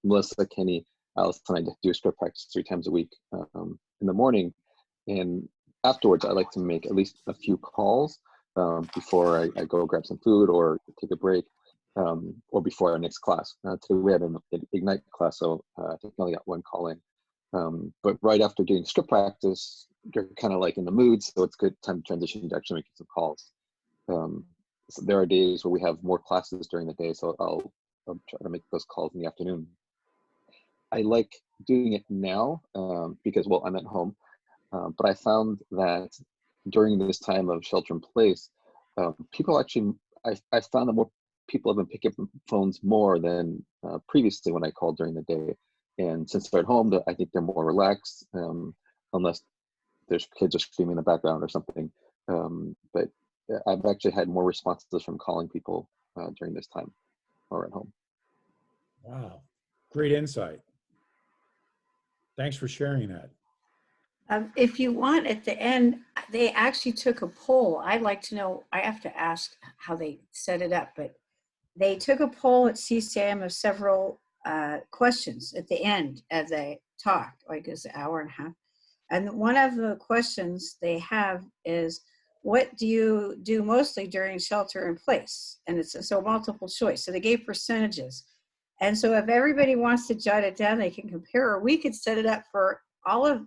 Melissa, Kenny, Alice, and I do script practice 3 times a week in the morning. And afterwards, I like to make at least a few calls before I go grab some food or take a break, or before our next class. Today we had an Ignite class, so I think I only got 1 call in. But right after doing script practice, you're kind of like in the mood, so it's good time to transition to actually making some calls. So there are days where we have more classes during the day, so I'll try to make those calls in the afternoon. I like doing it now because, well, I'm at home, but I found that during this time of shelter in place, people actually, I found that more people have been picking up phones more than previously when I called during the day. And since they're at home, I think they're more relaxed, unless there's kids are screaming in the background or something. But I've actually had more responses from calling people during this time or at home. Wow, great insight. Thanks for sharing that. If you want, at the end, they actually took a poll. I'd like to know, I have to ask how they set it up, but they took a poll at CCM of several questions at the end as they talk, like it's an hour and a half. And one of the questions they have is, what do you do mostly during shelter in place? And it's so multiple choice. So they gave percentages. And so if everybody wants to jot it down, they can compare, or we could set it up for both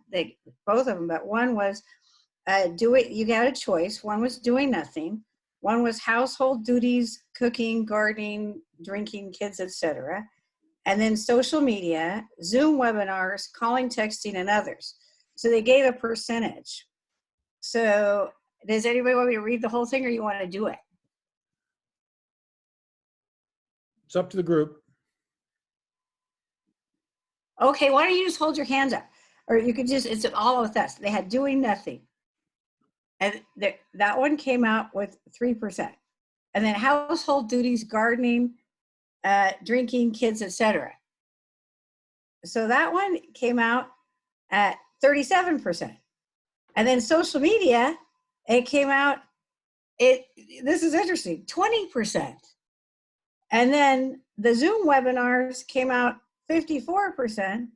of them, but one was you got a choice. One was doing nothing. One was household duties, cooking, gardening, drinking, kids, etc. And then social media, Zoom webinars, calling, texting, and others. So they gave a percentage. So does anybody want me to read the whole thing, or you want to do it? It's up to the group. Okay, why don't you just hold your hands up? Or you could just, it's all with us. They had doing nothing. And that one came out with 3%. And then household duties, gardening, drinking, kids, etc. So that one came out at 37%. And then social media, it came out, this is interesting, 20%. And then the Zoom webinars came out 54%,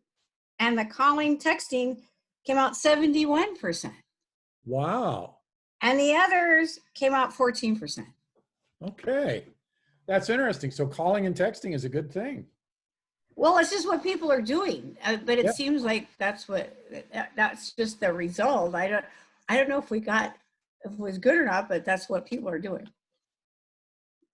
and the calling, texting came out 71%. Wow. And the others came out 14%. Okay. That's interesting. So calling and texting is a good thing. Well, it's just what people are doing, but it Yeah. seems like that's just the result. I don't know if it was good or not, but that's what people are doing.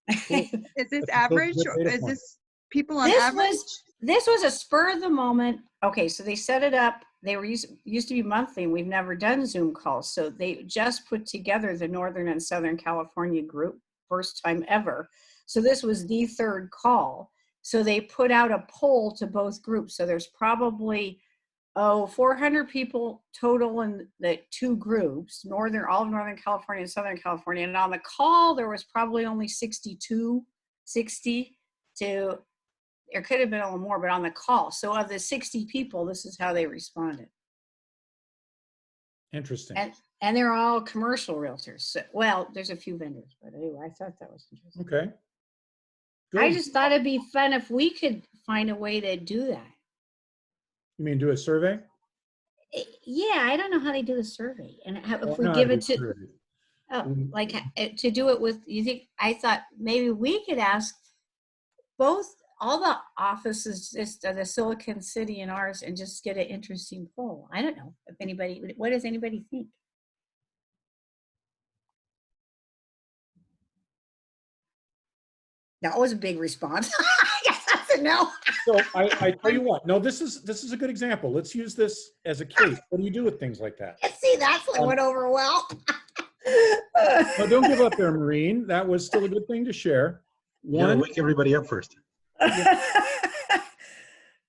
Is this That's a average? good Or data is point. this people on average? This was a spur of the moment. Okay, so they set it up. They were used to be monthly, and we've never done Zoom calls. So they just put together the Northern and Southern California group, first time ever. So this was the third call. So they put out a poll to both groups. So there's probably 400 people total in the two groups, all of Northern California and Southern California. And on the call, there was probably only 60 to, there could have been a little more, but on the call. So of the 60 people, this is how they responded. Interesting. And they're all commercial realtors. So, well, there's a few vendors, but anyway, I thought that was interesting. Okay. Good. I just thought it'd be fun if we could find a way to do that. You mean do a survey? Yeah, I don't know how they do the survey, and if Oh, we no, give I it do to, surveys. to do it with, I thought maybe we could ask all the offices, just the Silicon City and ours, and just get an interesting poll. I don't know if what does anybody think? That was a big response. I guess that's a no. So I tell you what, no, this is a good example. Let's use this as a case. What do you do with things like that? See, that's what went over well. No, don't give up there, Maureen. That was still a good thing to share. You gotta One, wake everybody up first. You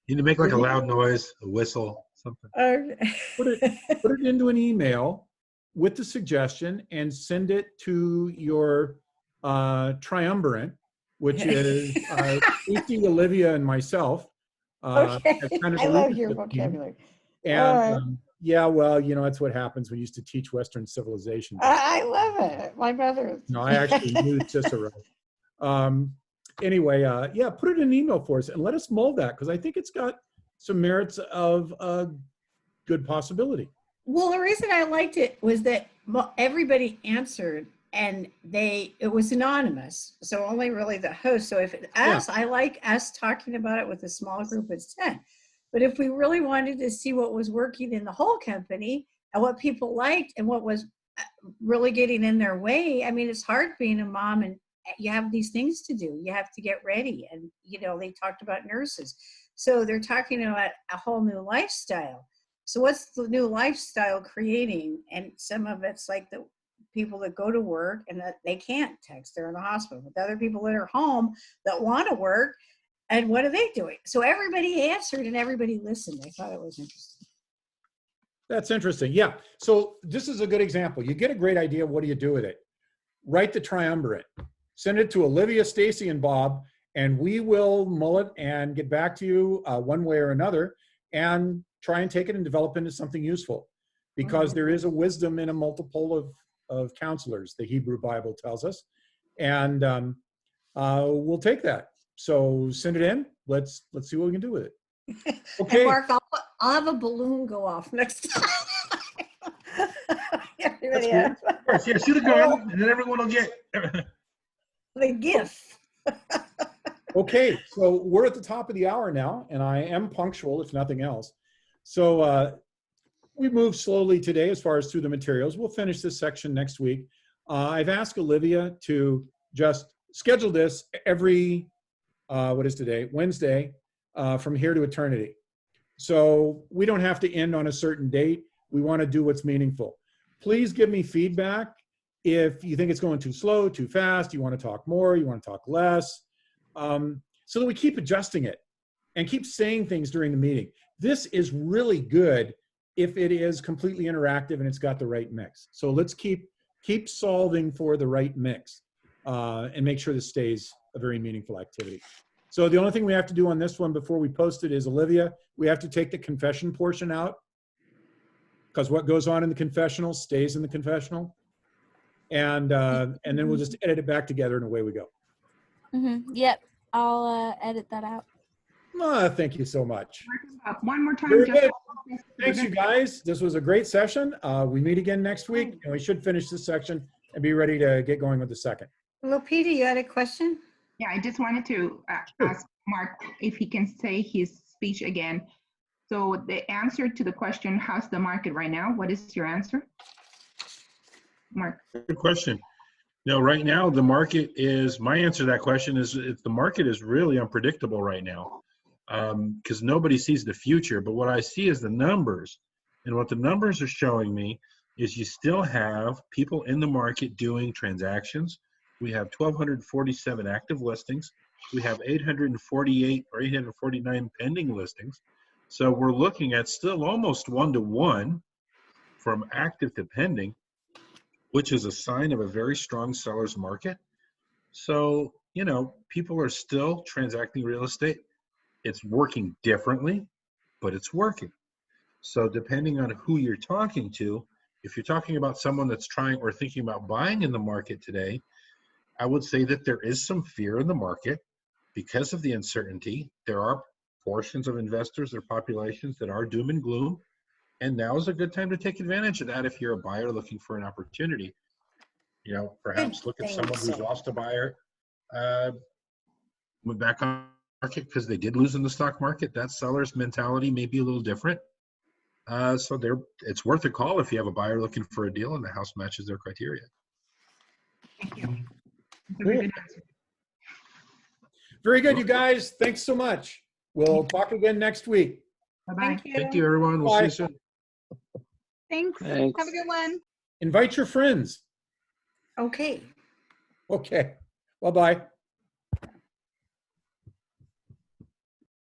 need to make like a loud noise, a whistle, something. put it into an email with the suggestion and send it to your triumvirate, which is Stacey, Olivia, and myself. Okay, as kind of I a love your leadership team. vocabulary. And yeah, well, that's what happens when you used to teach Western civilization. I love it. My brother. No, I actually knew Cicero. Anyway, yeah, put it in an email for us and let us mold that, because I think it's got some merits of a good possibility. Well, the reason I liked it was that everybody answered, and it was anonymous, so only really the host. So if I like us talking about it with a small group, it's 10. But if we really wanted to see what was working in the whole company and what people liked and what was really getting in their way, I mean, it's hard being a mom and you have these things to do. You have to get ready. And, they talked about nurses. So they're talking about a whole new lifestyle. So what's the new lifestyle creating? And some of it's like the people that go to work and that they can't text, they're in the hospital. But the other people that are home that want to work, and what are they doing? So everybody answered and everybody listened. I thought it was interesting. That's interesting. Yeah. So this is a good example. You get a great idea. What do you do with it? Write the triumvirate. Send it to Olivia, Stacy, and Bob, and we will mull it and get back to you one way or another and try and take it and develop into something useful. Because there is a wisdom in a multiple of counselors, the Hebrew Bible tells us. And we'll take that. So send it in. Let's see what we can do with it. Okay. And Mark, I'll have a balloon go off next time. Everybody else. Yeah, shoot a gun, and then everyone will get The gift. Okay, so we're at the top of the hour now, and I am punctual, if nothing else. So we moved slowly today as far as through the materials. We'll finish this section next week. I've asked Olivia to just schedule this every, what is today? Wednesday, from here to eternity. So we don't have to end on a certain date. We want to do what's meaningful. Please give me feedback if you think it's going too slow, too fast, you want to talk more, you want to talk less, so that we keep adjusting it and keep saying things during the meeting. This is really good if it is completely interactive and it's got the right mix. So let's keep solving for the right mix and make sure this stays a very meaningful activity. So the only thing we have to do on this one before we post it is, Olivia, we have to take the confession portion out, because what goes on in the confessional stays in the confessional. And then we'll just edit it back together and away we go. Yep, I'll edit that out. Thank you so much. One more time. Very just good. Thanks, you guys. This was a great session. We meet again next week, and we should finish this section and be ready to get going with the second. Well, Peter, you had a question? Yeah, I just wanted to ask Mark if he can say his speech again. So the answer to the question, how's the market right now? What is your answer, Mark? Good question. No, right now the market is, my answer to that question is the market is really unpredictable right now, because nobody sees the future. But what I see is the numbers, and what the numbers are showing me is you still have people in the market doing transactions. We have 1,247 active listings. We have 848 or 849 pending listings. So we're looking at still almost 1-to-1 from active to pending, which is a sign of a very strong seller's market. So, you know, people are still transacting real estate. It's working differently, but it's working. So depending on who you're talking to, if you're talking about someone that's trying or thinking about buying in the market today, I would say that there is some fear in the market because of the uncertainty. There are portions of investors or populations that are doom and gloom. And now is a good time to take advantage of that if you're a buyer looking for an opportunity. You know, perhaps look at someone who's lost a buyer, went back on the market because they did lose in the stock market. That seller's mentality may be a little different. So it's worth a call if you have a buyer looking for a deal and the house matches their criteria. Thank you. That's a Cool. very good answer. Very good, you guys. Thanks so much. We'll talk again next week. Bye-bye. Thank you, everyone. We'll see you soon. Thanks. Thanks. Have a good one. Invite your friends. Okay. Okay. Bye-bye.